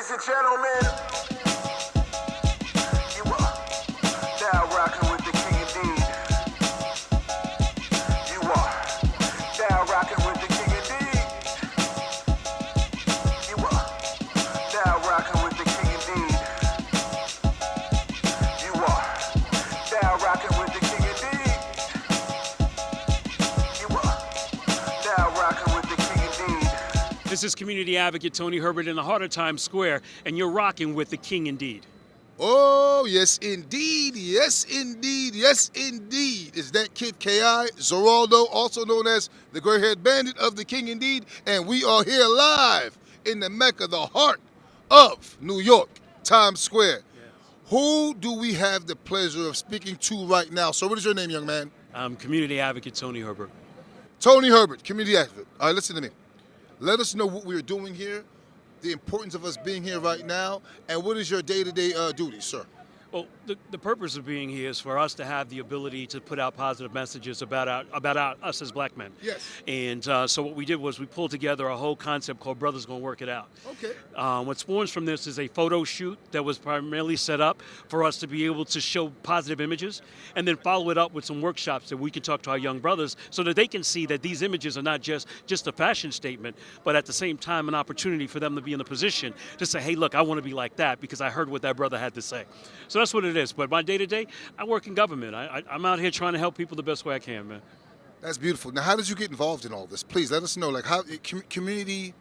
Ladies and gentlemen, you are now rocking with the King Indeed. You are now rocking with the King Indeed. You are now rocking with the King Indeed. You are now rocking with the King Indeed. You are now rocking with the King Indeed. This is community advocate Tony Herbert in the heart of Times Square, and you're rocking with the King Indeed. Oh, yes, indeed. Yes, indeed. Yes, indeed. It's Dat KiD K.I, Zoeraldo, also known as the Gray Haired Bandit of the King Indeed, and we are here live in the Mecca, the heart of New York, Times Square. Who do we have the pleasure of speaking to right now? So what is your name, young man? I'm community advocate Tony Herbert. Tony Herbert, community advocate. All right, listen to me. Let us know what we're doing here, the importance of us being here right now, and what is your day-to-day duties, sir? Well, the purpose of being here is for us to have the ability to put out positive messages about us as black men. Yes. And so what we did was we pulled together a whole concept called Brothers Gonna Work It Out. Okay. What spawns from this is a photo shoot that was primarily set up for us to be able to show positive images and then follow it up with some workshops that we can talk to our young brothers so that they can see that these images are not just a fashion statement, but at the same time an opportunity for them to be in a position to say, hey, look, I want to be like that because I heard what that brother had to say. So that's what it is. But my day-to-day, I work in government. I'm out here trying to help people the best way I can, man. That's beautiful. Now, how did you get involved in all this? Please let us know. Like, how Community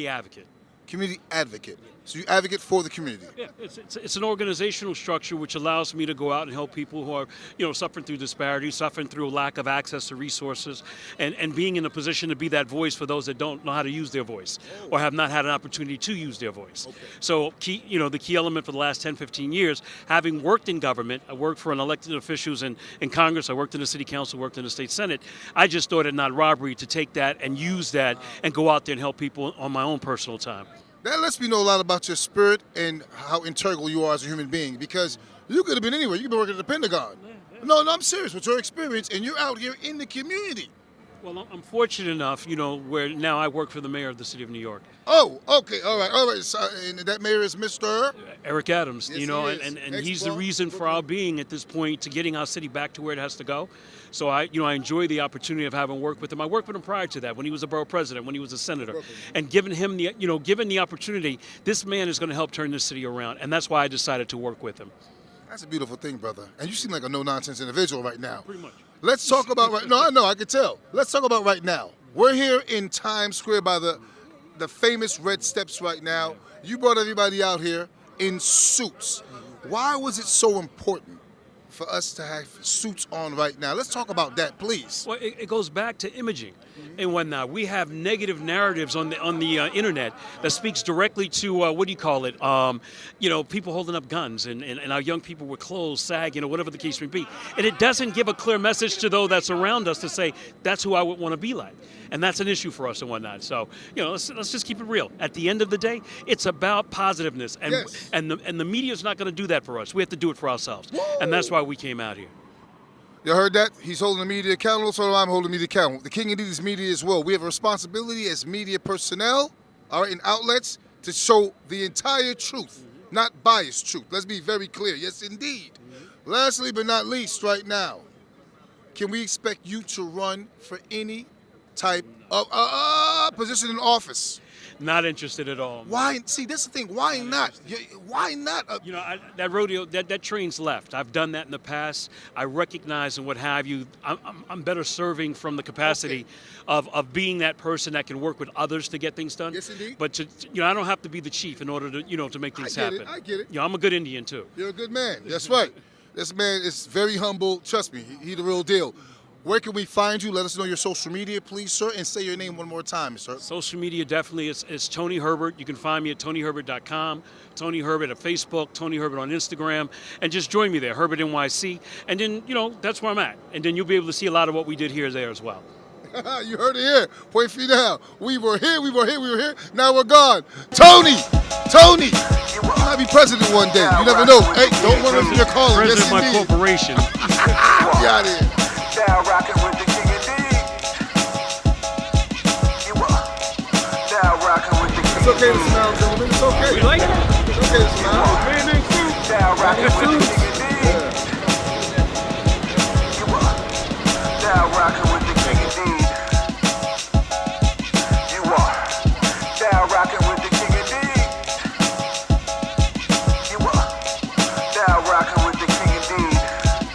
advocate. community advocate. So you advocate for the community. Yeah, it's an organizational structure which allows me to go out and help people who are, suffering through disparity, suffering through lack of access to resources, and being in a position to be that voice for those that don't know how to use their voice or have not had an opportunity to use their voice. Okay. So the key element for the last 10, 15 years, having worked in government, I worked for an elected officials in Congress, I worked in the city council, worked in the state senate, I just thought it not robbery to take that and use that and go out there and help people on my own personal time. That lets me know a lot about your spirit and how integral you are as a human being, because you could have been anywhere. You could have been working at the Pentagon. No, I'm serious. With your experience, and you're out here in the community. Well, I'm fortunate enough, where now I work for the mayor of the city of New York. Oh, okay, all right. So, and that mayor is Mr. Eric Adams, Yes, he is. and he's the reason for our being at this point to getting our city back to where it has to go. So I enjoy the opportunity of having worked with him. I worked with him prior to that when he was a borough president, when he was a senator, and given him given the opportunity, this man is going to help turn this city around, and that's why I decided to work with him. That's a beautiful thing, brother. And you seem like a no-nonsense individual right now. Pretty much. Let's talk about right. No, I know, I can tell. Let's talk about right now. We're here in Times Square by the famous red steps right now. You brought everybody out here in suits. Why was it so important for us to have suits on right now? Let's talk about that, please. Well, it goes back to imaging and whatnot. We have negative narratives on the internet that speaks directly to people holding up guns and our young people with clothes, SAG, whatever the case may be. And it doesn't give a clear message to those that's around us to say that's who I would want to be like. And that's an issue for us and whatnot. So, let's just keep it real. At the end of the day, it's about positiveness, and Yes. and the media's not going to do that for us. We have to do it for ourselves, and that's why we came out here. You heard that? He's holding the media accountable, so I'm holding the media accountable. The King Indeed is media as well. We have a responsibility as media personnel, all right, in outlets, to show the entire truth, not biased truth. Let's be very clear. Yes, indeed. Lastly but not least, right now, can we expect you to run for any type of position in office? Not interested at all. Why? See, that's the thing. Why not? Why not? That rodeo, that train's left. I've done that in the past. I recognize and what have you. I'm better serving from the capacity of being that person that can work with others to get things done. Yes, indeed. But I don't have to be the chief in order to to make things happen. I get it. I'm a good Indian too. You're a good man. That's right. This man is very humble. Trust me, he the real deal. Where can we find you? Let us know your social media, please, sir, and say your name one more time, sir. Social media definitely is Tony Herbert. You can find me at TonyHerbert.com, Tony Herbert at Facebook, Tony Herbert on Instagram, and just join me there, Herbert NYC. And then, that's where I'm at. And then you'll be able to see a lot of what we did here there as well. You heard it here. Point for you now. We were here. Now we're gone. Tony! You might be president one day. You never know. Hey, don't run from your calling. President Yes, of my indeed. corporation. Get out of here. Now rocking with the King Indeed. You are now rocking with the King It's okay to smile, gentlemen. It's okay. We like it. It's okay to smile.